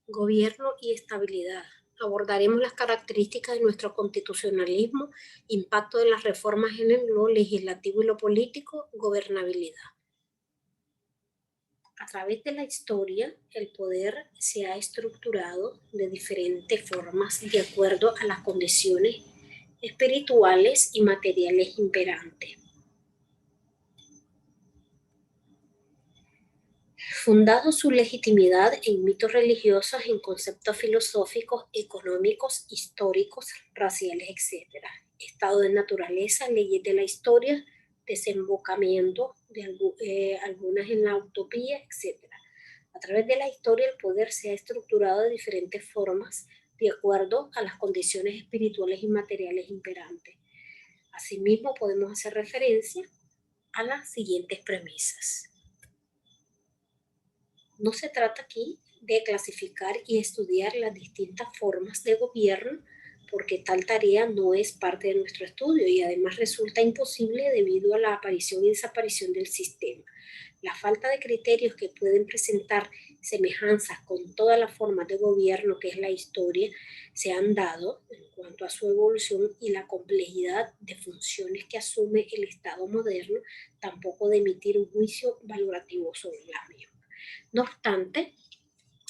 Gobierno y estabilidad. Abordaremos las características de nuestro constitucionalismo, impacto de las reformas en lo legislativo y lo político, gobernabilidad. A través de la historia, el poder se ha estructurado de diferentes formas de acuerdo a las condiciones espirituales y materiales imperantes. Fundado su legitimidad en mitos religiosos, en conceptos filosóficos, económicos, históricos, raciales, etc. Estado de naturaleza, leyes de la historia, desembocamiento de algunas en la utopía, etc. A través de la historia, el poder se ha estructurado de diferentes formas de acuerdo a las condiciones espirituales y materiales imperantes. Asimismo, podemos hacer referencia a las siguientes premisas. No se trata aquí de clasificar y estudiar las distintas formas de gobierno, porque tal tarea no es parte de nuestro estudio y además resulta imposible debido a la aparición y desaparición del sistema. La falta de criterios que pueden presentar semejanzas con todas las formas de gobierno que es la historia se han dado en cuanto a su evolución y la complejidad de funciones que asume el Estado moderno, tampoco de emitir un juicio valorativo sobre la misma. No obstante,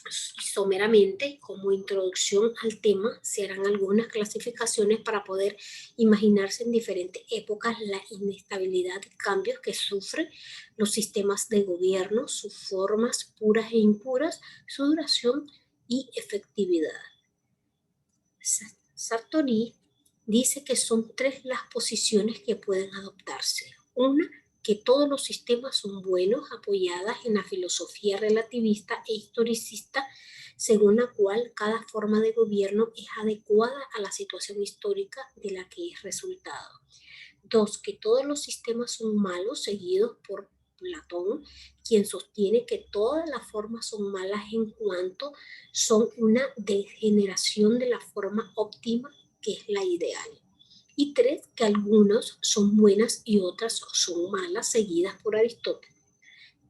someramente, como introducción al tema, se harán algunas clasificaciones para poder imaginarse en diferentes épocas la inestabilidad y cambios que sufren los sistemas de gobierno, sus formas puras e impuras, su duración y efectividad. Sartori dice que son tres las posiciones que pueden adoptarse. Una, que todos los sistemas son buenos, apoyadas en la filosofía relativista e historicista, según la cual cada forma de gobierno es adecuada a la situación histórica de la que es resultado. Dos, que todos los sistemas son malos, seguidos por Platón, quien sostiene que todas las formas son malas en cuanto son una degeneración de la forma óptima, que es la ideal. Y tres, que algunas son buenas y otras son malas, seguidas por Aristóteles,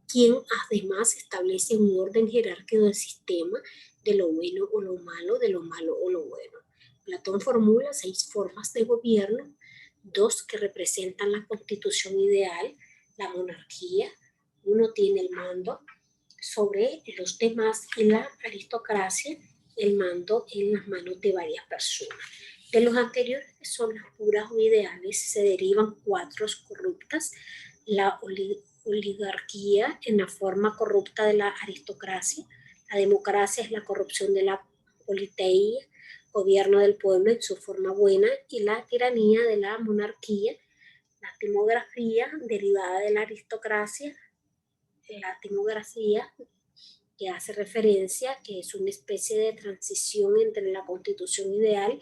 quien además establece un orden jerárquico del sistema, de lo bueno o lo malo, de lo malo o lo bueno. Platón formula 6 formas de gobierno, 2 que representan la constitución ideal, la monarquía, uno tiene el mando sobre los demás y la aristocracia, el mando en las manos de varias personas. De los anteriores, que son las puras o ideales, se derivan 4 corruptas: la oligarquía en la forma corrupta de la aristocracia, la democracia es la corrupción de la politeía, gobierno del pueblo en su forma buena, y la tiranía de la monarquía, la timografía derivada de la aristocracia, la timocracia, que hace referencia que es una especie de transición entre la constitución ideal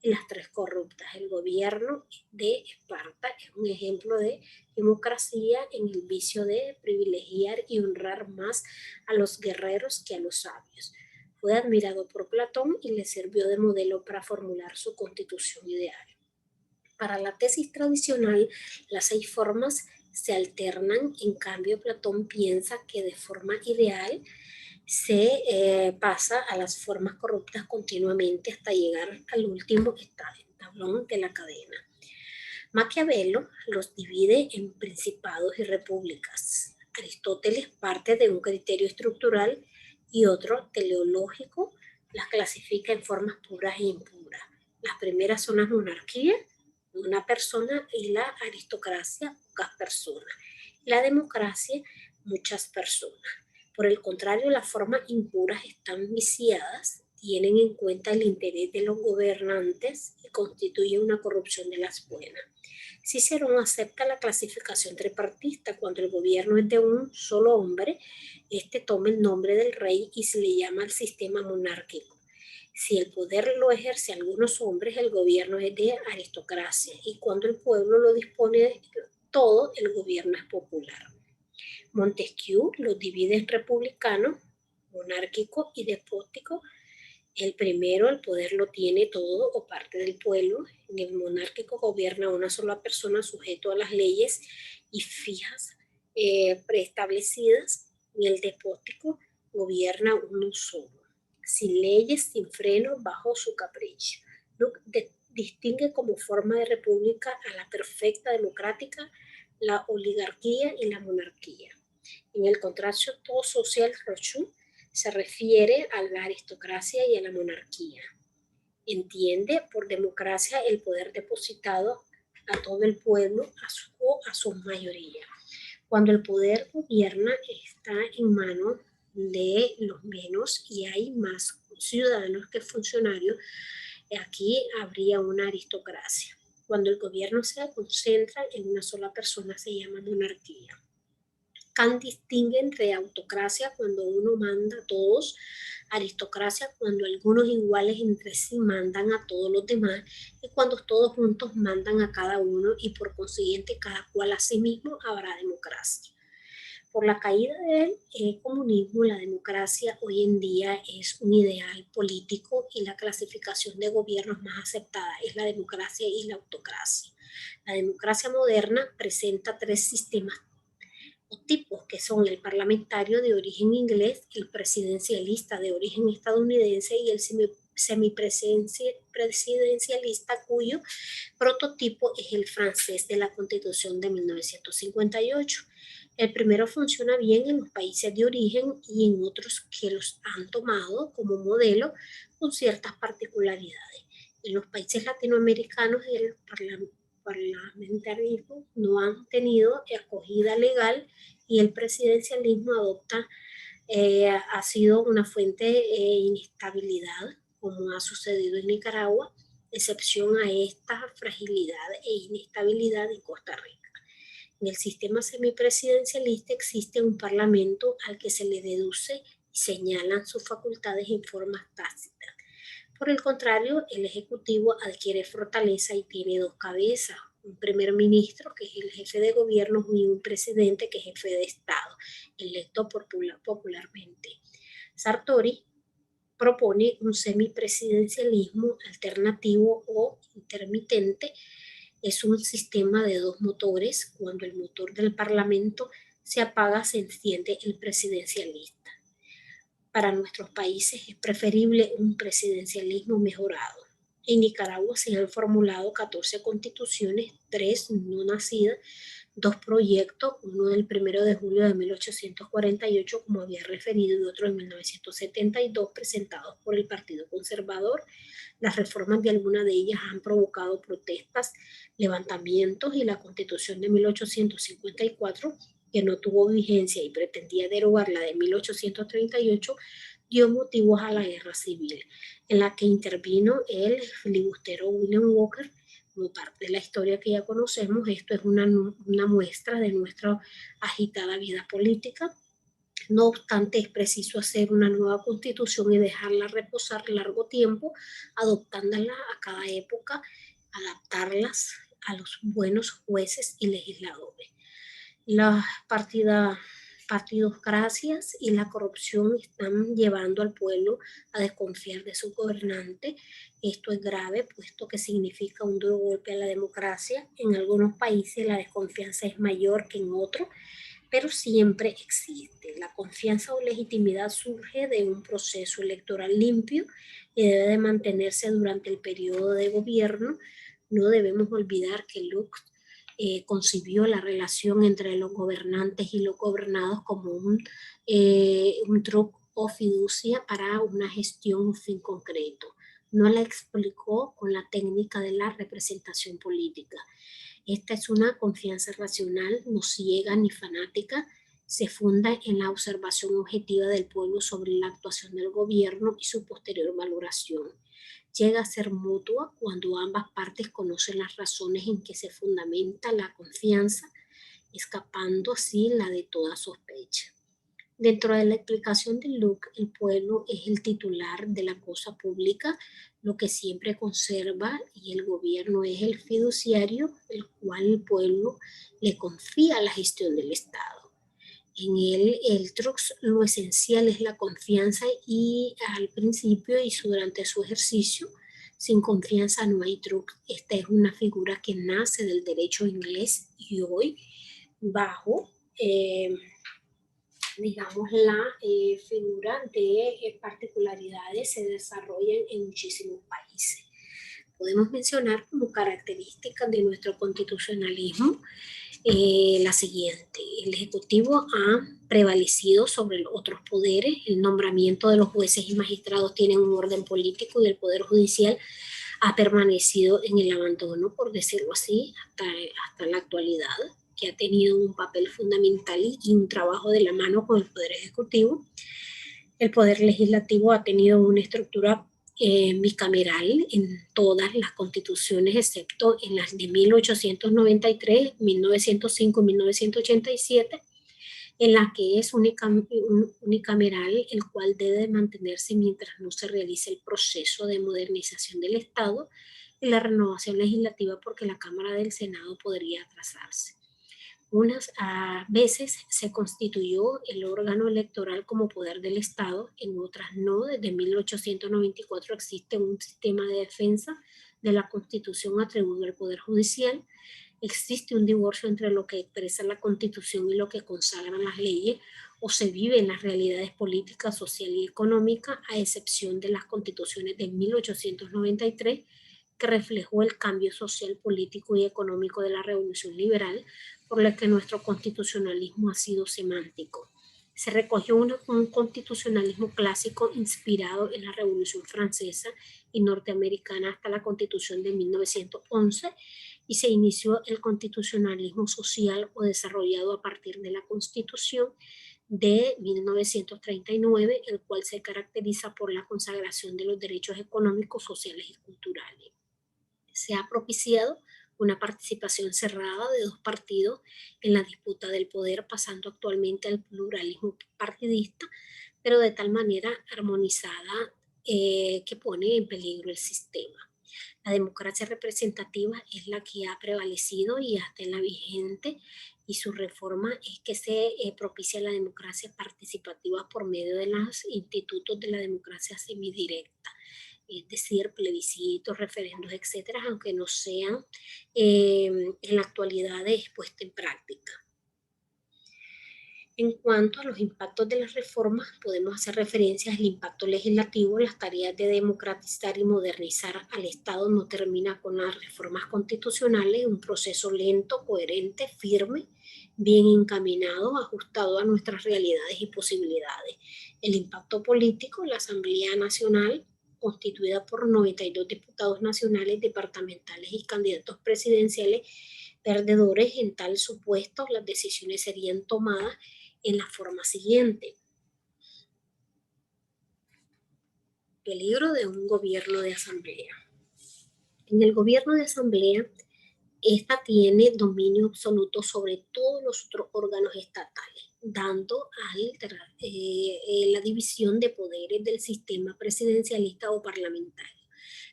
y las 3 corruptas. El gobierno de Esparta es un ejemplo de democracia en el vicio de privilegiar y honrar más a los guerreros que a los sabios. Fue admirado por Platón y le sirvió de modelo para formular su constitución ideal. Para la tesis tradicional, las 6 formas se alternan, en cambio Platón piensa que de forma ideal se pasa a las formas corruptas continuamente hasta llegar al último tablón de la cadena. Maquiavelo los divide en principados y repúblicas. Aristóteles parte de un criterio estructural y otro teleológico, las clasifica en formas puras e impuras. Las primeras son las monarquías, una persona, y la aristocracia, pocas personas. La democracia, muchas personas. Por el contrario, las formas impuras están viciadas, tienen en cuenta el interés de los gobernantes y constituyen una corrupción de las buenas. Cicerón acepta la clasificación tripartista. Cuando el gobierno es de un solo hombre, este toma el nombre del rey y se le llama el sistema monárquico. Si el poder lo ejerce algunos hombres, el gobierno es de aristocracia, y cuando el pueblo lo dispone todo, el gobierno es popular. Montesquieu los divide en republicano, monárquico y despótico. El primero, el poder lo tiene todo o parte del pueblo. En el monárquico gobierna una sola persona sujeto a las leyes y fijas preestablecidas. En el despótico gobierna uno solo. sin leyes, sin freno, bajo su capricho. Locke distingue como forma de república a la perfecta democrática, la oligarquía y la monarquía. En el contrato social Rousseau se refiere a la aristocracia y a la monarquía. Entiende por democracia el poder depositado a todo el pueblo o a su mayoría. Cuando el poder gobierna está en manos de los menos y hay más ciudadanos que funcionarios, aquí habría una aristocracia. Cuando el gobierno se concentra en una sola persona se llama monarquía. Kant distingue entre autocracia cuando uno manda a todos, aristocracia cuando algunos iguales entre sí mandan a todos los demás y cuando todos juntos mandan a cada uno y por consiguiente cada cual a sí mismo habrá democracia. Por la caída del comunismo, la democracia hoy en día es un ideal político y la clasificación de gobiernos más aceptada es la democracia y la autocracia. La democracia moderna presenta tres sistemas o tipos que son el parlamentario de origen inglés, el presidencialista de origen estadounidense y el semipresidencialista cuyo prototipo es el francés de la Constitución de 1958. El primero funciona bien en los países de origen y en otros que los han tomado como modelo con ciertas particularidades. En los países latinoamericanos el parlamentarismo no han tenido acogida legal y el presidencialismo ha sido una fuente de inestabilidad, como ha sucedido en Nicaragua, excepción a esta fragilidad e inestabilidad en Costa Rica. En el sistema semipresidencialista existe un parlamento al que se le deduce y señalan sus facultades en forma tácita. Por el contrario, el Ejecutivo adquiere fortaleza y tiene dos cabezas, un primer ministro, que es el jefe de gobierno, y un presidente, que es jefe de Estado, electo popularmente. Sartori propone un semipresidencialismo alternativo o intermitente. Es un sistema de dos motores. Cuando el motor del Parlamento se apaga, se enciende el presidencialista. Para nuestros países es preferible un presidencialismo mejorado. En Nicaragua se han formulado 14 constituciones, 3 no nacidas, 2 proyectos, uno del 1 de julio de 1848, como había referido, y otro en 1972, presentados por el Partido Conservador. Las reformas de alguna de ellas han provocado protestas, levantamientos y la Constitución de 1854, que no tuvo vigencia y pretendía derogar la de 1838, dio motivos a la guerra civil, en la que intervino el filibustero William Walker. Como parte de la historia que ya conocemos, esto es una muestra de nuestra agitada vida política. No obstante, es preciso hacer una nueva constitución y dejarla reposar largo tiempo, adoptándola a cada época, adaptarlas a los buenos jueces y legisladores. Las partidocracias y la corrupción están llevando al pueblo a desconfiar de su gobernante. Esto es grave, puesto que significa un duro golpe a la democracia. En algunos países la desconfianza es mayor que en otros, pero siempre existe. La confianza o legitimidad surge de un proceso electoral limpio y debe de mantenerse durante el periodo de gobierno. No debemos olvidar que Locke concibió la relación entre los gobernantes y los gobernados como un truco o fiducia para una gestión, un fin concreto. No la explicó con la técnica de la representación política. Esta es una confianza racional, no ciega ni fanática, se funda en la observación objetiva del pueblo sobre la actuación del gobierno y su posterior valoración. Llega a ser mutua cuando ambas partes conocen las razones en que se fundamenta la confianza, escapando así la de toda sospecha. Dentro de la explicación de Locke, el pueblo es el titular de la cosa pública, lo que siempre conserva, y el gobierno es el fiduciario, el cual el pueblo le confía la gestión del Estado. En el Trux lo esencial es la confianza y al principio y durante su ejercicio. Sin confianza no hay Trux. Esta es una figura que nace del derecho inglés y hoy bajo digamos, la figura de particularidades se desarrollan en muchísimos países. Podemos mencionar como características de nuestro constitucionalismo la siguiente: el Ejecutivo ha prevalecido sobre los otros poderes, el nombramiento de los jueces y magistrados tiene un orden político y el Poder Judicial ha permanecido en el abandono, por decirlo así, hasta la actualidad, que ha tenido un papel fundamental y un trabajo de la mano con el Poder Ejecutivo. El Poder Legislativo ha tenido una estructura bicameral en todas las constituciones, excepto en las de 1893, 1905 y 1987, en la que es unicameral, el cual debe mantenerse mientras no se realice el proceso de modernización del Estado y la renovación legislativa, porque la Cámara del Senado podría atrasarse. Unas veces se constituyó el órgano electoral como poder del Estado, en otras no. Desde 1894 existe un sistema de defensa de la Constitución atribuido al Poder Judicial. Existe un divorcio entre lo que expresa la Constitución y lo que consagran las leyes, o se vive en las realidades políticas, social y económica, a excepción de las constituciones de 1893, que reflejó el cambio social, político y económico de la Revolución Liberal, por lo que nuestro constitucionalismo ha sido semántico. Se recogió un constitucionalismo clásico inspirado en la Revolución Francesa y norteamericana hasta la Constitución de 1911, y se inició el constitucionalismo social o desarrollado a partir de la Constitución de 1939, el cual se caracteriza por la consagración de los derechos económicos, sociales y culturales. Se ha propiciado una participación cerrada de dos partidos en la disputa del poder, pasando actualmente al pluralismo partidista, pero de tal manera armonizada que pone en peligro el sistema. La democracia representativa es la que ha prevalecido y hasta en la vigente, y su reforma es que se propicia la democracia participativa por medio de los institutos de la democracia semidirecta, es decir, plebiscitos, referendos, etcétera, aunque no sean en la actualidad expuestos en práctica. En cuanto a los impactos de las reformas, podemos hacer referencia al impacto legislativo. Las tareas de democratizar y modernizar al Estado no termina con las reformas constitucionales, un proceso lento, coherente, firme, bien encaminado, ajustado a nuestras realidades y posibilidades. El impacto político: la Asamblea Nacional, constituida por 92 diputados nacionales, departamentales y candidatos presidenciales perdedores. En tal supuesto, las decisiones serían tomadas en la forma siguiente: peligro de un gobierno de asamblea. En el gobierno de asamblea, esta tiene dominio absoluto sobre todos los otros órganos estatales, dando la división de poderes del sistema presidencialista o parlamentario.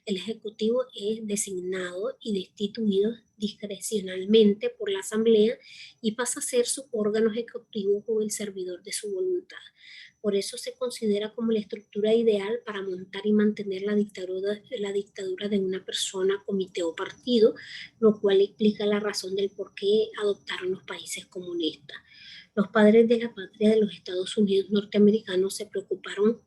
El Ejecutivo es designado y destituido discrecionalmente por la Asamblea y pasa a ser su órgano ejecutivo o el servidor de su voluntad. Por eso se considera como la estructura ideal para montar y mantener la dictadura de una persona, comité o partido, lo cual explica la razón del por qué adoptaron los países comunistas. Los padres de la patria de los Estados Unidos norteamericanos se preocuparon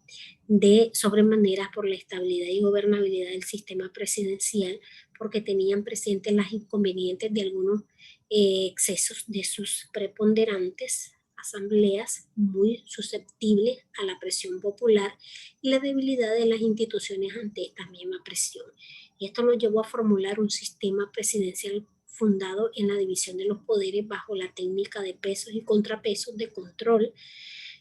de sobremanera por la estabilidad y gobernabilidad del sistema presidencial, porque tenían presentes las inconvenientes de algunos excesos de sus preponderantes asambleas, muy susceptibles a la presión popular, y la debilidad de las instituciones ante esta misma presión. Y esto lo llevó a formular un sistema presidencial fundado en la división de los poderes bajo la técnica de pesos y contrapesos, de control,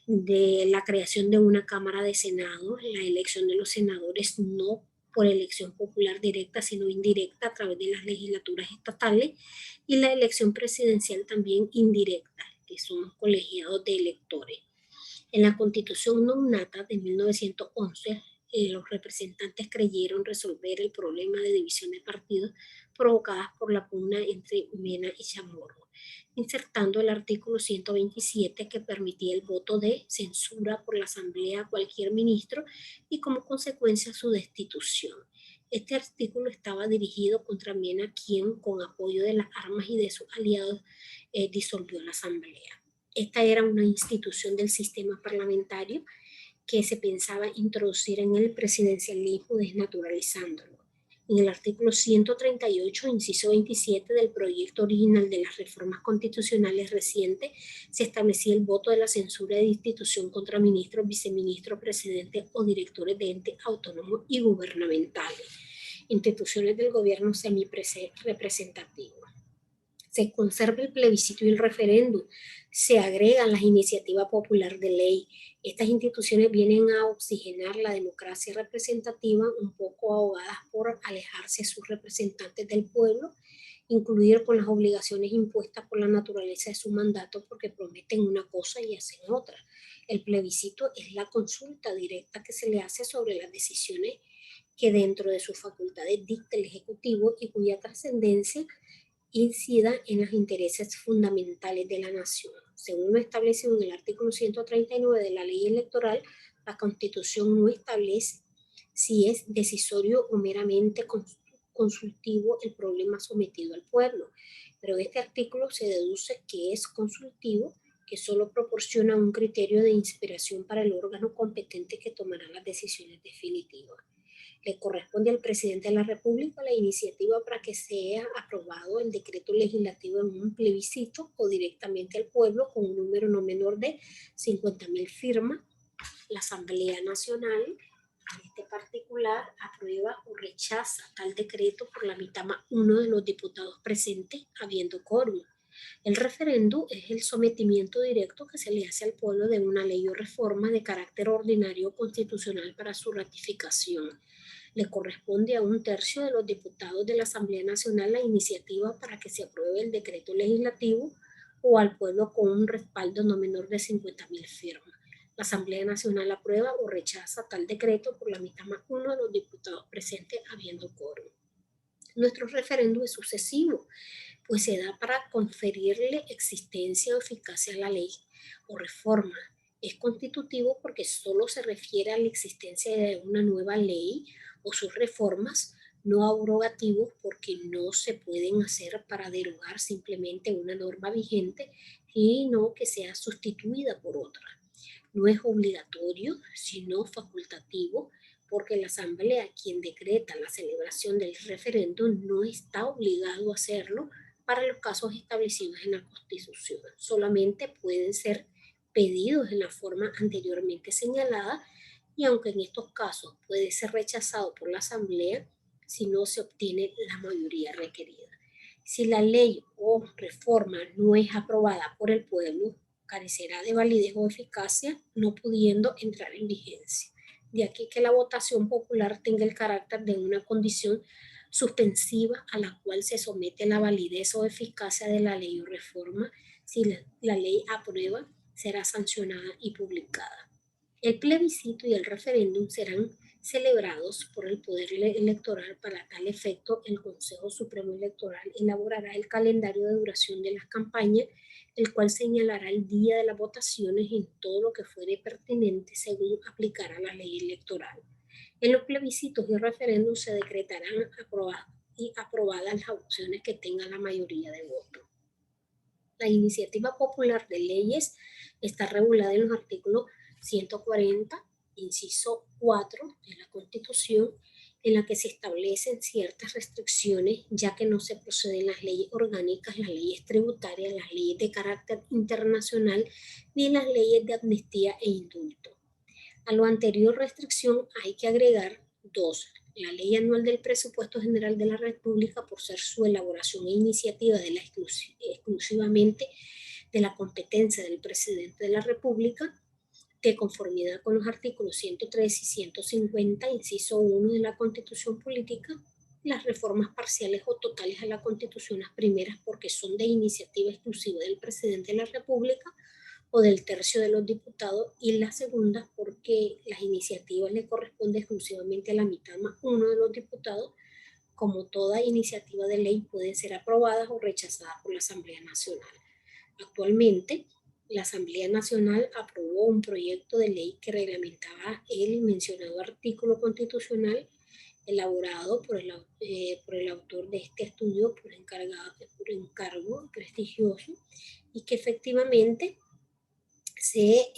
de la creación de una Cámara de Senado, la elección de los senadores no por elección popular directa, sino indirecta a través de las legislaturas estatales, y la elección presidencial también indirecta, que son colegiados de electores. En la Constitución non nata de 1911, los representantes creyeron resolver el problema de división de partidos provocadas por la pugna entre Mena y Chamorro, insertando el artículo 127, que permitía el voto de censura por la Asamblea a cualquier ministro y como consecuencia su destitución. Este artículo estaba dirigido contra Mena, quien con apoyo de las armas y de sus aliados disolvió la Asamblea. Esta era una institución del sistema parlamentario que se pensaba introducir en el presidencialismo desnaturalizándolo. En el artículo 138, inciso 27 del proyecto original de las reformas constitucionales recientes, se establecía el voto de la censura de institución contra ministros, viceministros, presidentes o directores de entes autónomos y gubernamentales, instituciones del gobierno semirepresentativo. Se conserva el plebiscito y el referéndum, se agregan las iniciativas populares de ley. Estas instituciones vienen a oxigenar la democracia representativa, un poco ahogadas por alejarse sus representantes del pueblo, incluir con las obligaciones impuestas por la naturaleza de su mandato, porque prometen una cosa y hacen otra. El plebiscito es la consulta directa que se le hace sobre las decisiones que dentro de sus facultades dicta el Ejecutivo y cuya trascendencia incida en los intereses fundamentales de la nación. Según lo establecido en el artículo 139 de la ley electoral, la Constitución no establece si es decisorio o meramente consultivo el problema sometido al pueblo, pero de este artículo se deduce que es consultivo, que solo proporciona un criterio de inspiración para el órgano competente que tomará las decisiones definitivas. Le corresponde al presidente de la República la iniciativa para que sea aprobado el decreto legislativo en un plebiscito o directamente al pueblo con un número no menor de 50.000 firmas. La Asamblea Nacional, en este particular, aprueba o rechaza tal decreto por la mitad más uno de los diputados presentes, habiendo quórum. El referéndum es el sometimiento directo que se le hace al pueblo de una ley o reforma de carácter ordinario o constitucional para su ratificación. Le corresponde a un tercio de los diputados de la Asamblea Nacional la iniciativa para que se apruebe el decreto legislativo o al pueblo con un respaldo no menor de 50.000 firmas. La Asamblea Nacional aprueba o rechaza tal decreto por la mitad más uno de los diputados presentes, habiendo quórum. Nuestro referéndum es sucesivo, pues se da para conferirle existencia o eficacia a la ley o reforma. Es constitutivo porque solo se refiere a la existencia de una nueva ley o sus reformas, no abrogativo porque no se pueden hacer para derogar simplemente una norma vigente, sino que sea sustituida por otra. No es obligatorio, sino facultativo, porque la Asamblea, quien decreta la celebración del referéndum, no está obligado a hacerlo para los casos establecidos en la Constitución. Solamente pueden ser pedidos en la forma anteriormente señalada, y aunque en estos casos puede ser rechazado por la Asamblea si no se obtiene la mayoría requerida. Si la ley o reforma no es aprobada por el pueblo, carecerá de validez o eficacia, no pudiendo entrar en vigencia. De aquí que la votación popular tenga el carácter de una condición suspensiva a la cual se somete la validez o eficacia de la ley o reforma. Si la ley aprueba, será sancionada y publicada. El plebiscito y el referéndum serán celebrados por el Poder Electoral. Para tal efecto, el Consejo Supremo Electoral elaborará el calendario de duración de las campañas, el cual señalará el día de las votaciones en todo lo que fuere pertinente según aplicará la ley electoral. En los plebiscitos y referéndums se decretarán aprobadas las opciones que tengan la mayoría de votos. La iniciativa popular de leyes está regulada en los artículos 140, inciso 4 de la Constitución, en la que se establecen ciertas restricciones, ya que no se proceden las leyes orgánicas, las leyes tributarias, las leyes de carácter internacional, ni las leyes de amnistía e indulto. A lo anterior restricción hay que agregar dos: la Ley Anual del Presupuesto General de la República, por ser su elaboración e iniciativa exclusivamente de la competencia del Presidente de la República, de conformidad con los artículos 103 y 150, inciso 1 de la Constitución Política. Las reformas parciales o totales a la Constitución, las primeras porque son de iniciativa exclusiva del Presidente de la República o del tercio de los diputados, y las segundas porque las iniciativas le corresponden exclusivamente a la mitad más uno de los diputados. Como toda iniciativa de ley, pueden ser aprobadas o rechazadas por la Asamblea Nacional. Actualmente, la Asamblea Nacional aprobó un proyecto de ley que reglamentaba el mencionado artículo constitucional, elaborado por el autor de este estudio por encargo prestigioso, y que efectivamente se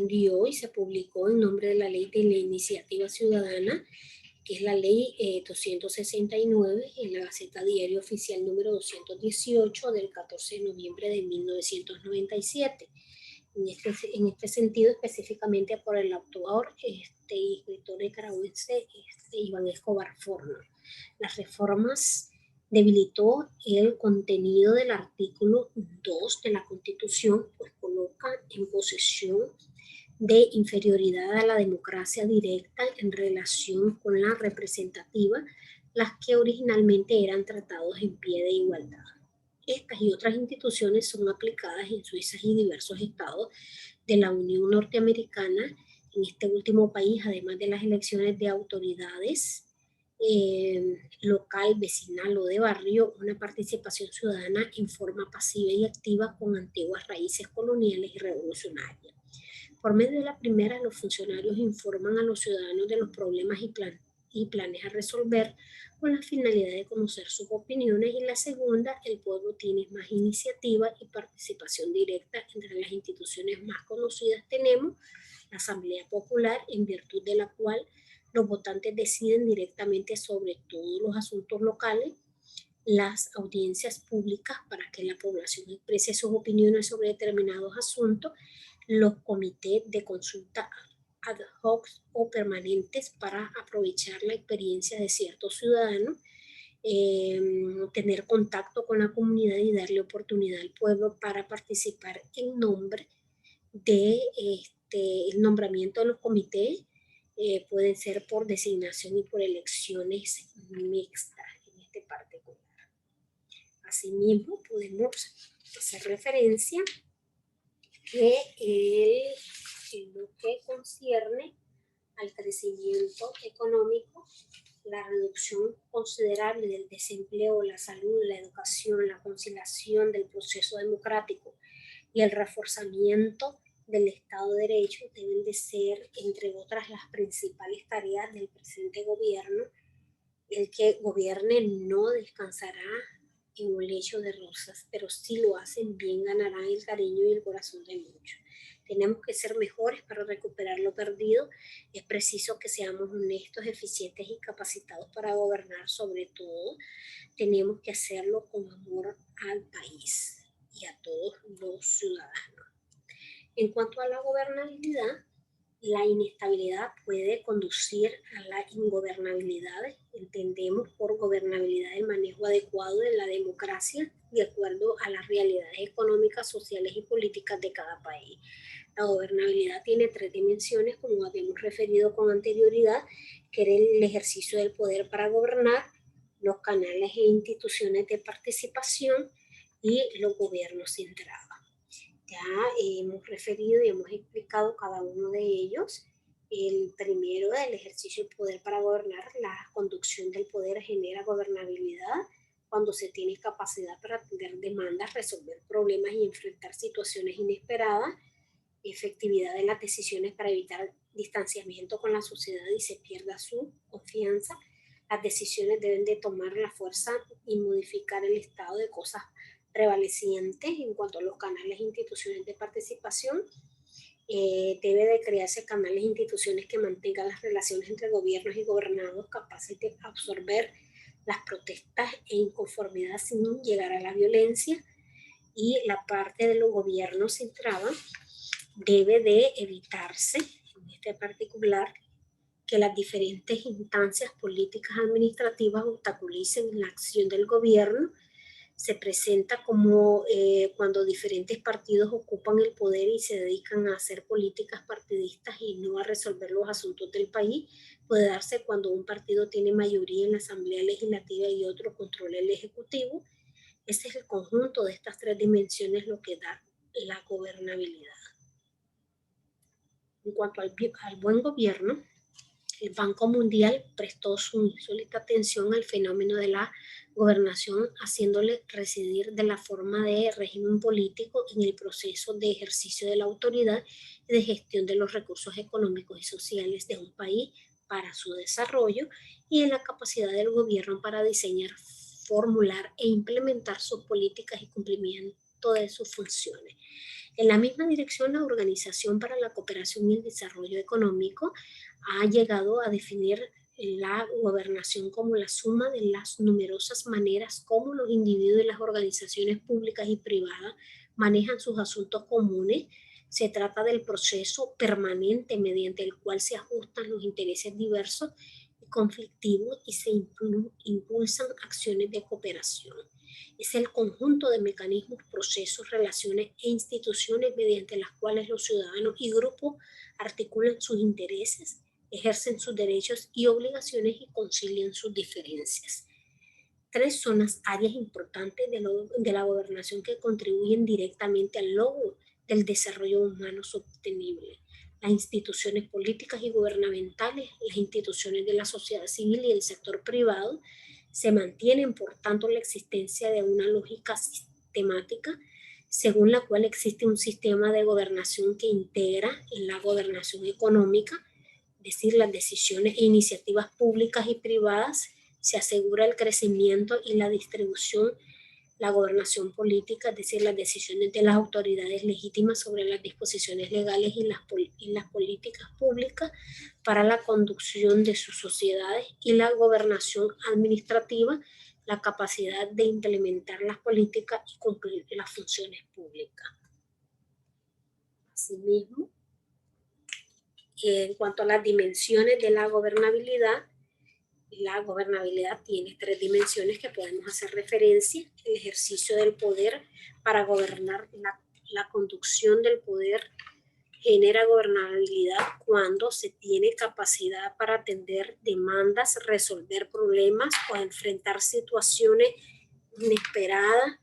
dio y se publicó en nombre de la Ley de la Iniciativa Ciudadana, que es la Ley 269, en la Gaceta Diario Oficial número 218 del 14 de noviembre de 1997. En este sentido, específicamente por el autor y escritor nicaragüense Iván Escobar Forno. Las reformas debilitó el contenido del artículo 2 de la Constitución, pues coloca en posesión de inferioridad a la democracia directa en relación con la representativa, las que originalmente eran tratados en pie de igualdad. Estas y otras instituciones son aplicadas en Suiza y diversos estados de la Unión Norteamericana. En este último país, además de las elecciones de autoridades local, vecinal o de barrio, una participación ciudadana en forma pasiva y activa con antiguas raíces coloniales y revolucionarias. Por medio de la primera, los funcionarios informan a los ciudadanos de los problemas y planes a resolver con la finalidad de conocer sus opiniones, y la segunda, el pueblo tiene más iniciativa y participación directa. Entre las instituciones más conocidas tenemos la Asamblea Popular, en virtud de la cual los votantes deciden directamente sobre todos los asuntos locales, las audiencias públicas para que la población exprese sus opiniones sobre determinados asuntos, los comités de consulta ad hoc o permanentes para aprovechar la experiencia de ciertos ciudadanos, tener contacto con la comunidad y darle oportunidad al pueblo para participar en nombre de el nombramiento de los comités. Pueden ser por designación y por elecciones mixtas en este particular. Asimismo, podemos hacer referencia que en lo que concierne al crecimiento económico, la reducción considerable del desempleo, la salud, la educación, la conciliación del proceso democrático y el reforzamiento del Estado de Derecho deben de ser, entre otras, las principales tareas del presente gobierno. El que gobierne no descansará en un lecho de rosas, pero si lo hacen bien ganarán el cariño y el corazón de muchos. Tenemos que ser mejores para recuperar lo perdido. Es preciso que seamos honestos, eficientes y capacitados para gobernar. Sobre todo, tenemos que hacerlo con amor al país y a todos los ciudadanos. En cuanto a la gobernabilidad, la inestabilidad puede conducir a la ingobernabilidad. Entendemos por gobernabilidad el manejo adecuado de la democracia de acuerdo a las realidades económicas, sociales y políticas de cada país. La gobernabilidad tiene tres dimensiones, como habíamos referido con anterioridad, que era el ejercicio del poder para gobernar, los canales e instituciones de participación y los gobiernos centrales. Ya hemos referido y hemos explicado cada uno de ellos. El primero, el ejercicio del poder para gobernar. La conducción del poder genera gobernabilidad cuando se tiene capacidad para atender demandas, resolver problemas y enfrentar situaciones inesperadas. Efectividad de las decisiones para evitar distanciamiento con la sociedad y se pierda su confianza. Las decisiones deben de tomar la fuerza y modificar el estado de cosas prevalecientes. En cuanto a los canales e instituciones de participación, debe de crearse canales e instituciones que mantengan las relaciones entre gobiernos y gobernados capaces de absorber las protestas e inconformidad sin llegar a la violencia. Y la parte de los gobiernos centrada debe de evitarse, en este particular, que las diferentes instancias políticas administrativas obstaculicen la acción del gobierno. Se presenta como cuando diferentes partidos ocupan el poder y se dedican a hacer políticas partidistas y no a resolver los asuntos del país. Puede darse cuando un partido tiene mayoría en la Asamblea Legislativa y otro controla el Ejecutivo. Ese es el conjunto de estas tres dimensiones lo que da la gobernabilidad. En cuanto al buen gobierno, el Banco Mundial prestó su insólita atención al fenómeno de la gobernación, haciéndole residir de la forma de régimen político en el proceso de ejercicio de la autoridad y de gestión de los recursos económicos y sociales de un país para su desarrollo, y en la capacidad del gobierno para diseñar, formular e implementar sus políticas y conjunto de sus funciones. En la misma dirección, la Organización para la Cooperación y el Desarrollo Económico ha llegado a definir la gobernación como la suma de las numerosas maneras como los individuos y las organizaciones públicas y privadas manejan sus asuntos comunes. Se trata del proceso permanente mediante el cual se ajustan los intereses diversos y conflictivos y se impulsan acciones de cooperación. Es el conjunto de mecanismos, procesos, relaciones e instituciones mediante las cuales los ciudadanos y grupos articulan sus intereses, ejercen sus derechos y obligaciones y concilian sus diferencias. Tres son las áreas importantes de la gobernación que contribuyen directamente al logro del desarrollo humano sostenible: las instituciones políticas y gubernamentales, las instituciones de la sociedad civil y el sector privado. Se mantienen, por tanto, la existencia de una lógica sistemática según la cual existe un sistema de gobernación que integra en la gobernación económica, es decir, las decisiones e iniciativas públicas y privadas. Se asegura el crecimiento y la distribución, la gobernación política, es decir, las decisiones de las autoridades legítimas sobre las disposiciones legales y las políticas públicas para la conducción de sus sociedades, y la gobernación administrativa, la capacidad de implementar las políticas y cumplir las funciones públicas. Asimismo, en cuanto a las dimensiones de la gobernabilidad tiene tres dimensiones que podemos hacer referencia: el ejercicio del poder para gobernar. La conducción del poder genera gobernabilidad cuando se tiene capacidad para atender demandas, resolver problemas o enfrentar situaciones inesperadas,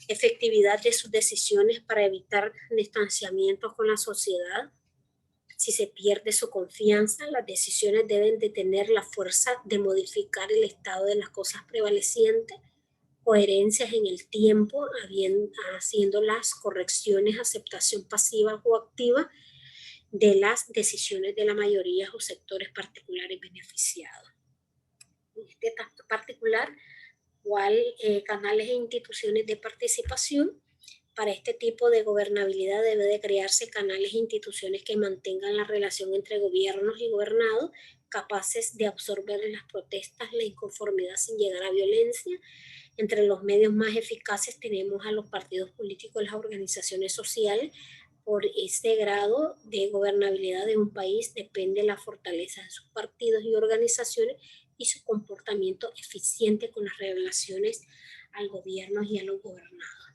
efectividad de sus decisiones para evitar distanciamientos con la sociedad. Si se pierde su confianza, las decisiones deben de tener la fuerza de modificar el estado de las cosas prevaleciente, coherencias en el tiempo, haciendo las correcciones, aceptación pasiva o activa de las decisiones de la mayoría o sectores particulares beneficiados. En este caso particular, canales e instituciones de participación. Para este tipo de gobernabilidad debe de crearse canales e instituciones que mantengan la relación entre gobiernos y gobernados, capaces de absorber las protestas, la inconformidad sin llegar a violencia. Entre los medios más eficaces tenemos a los partidos políticos, las organizaciones sociales. Por este grado de gobernabilidad de un país depende la fortaleza de sus partidos y organizaciones y su comportamiento eficiente con las relaciones al gobierno y a los gobernados.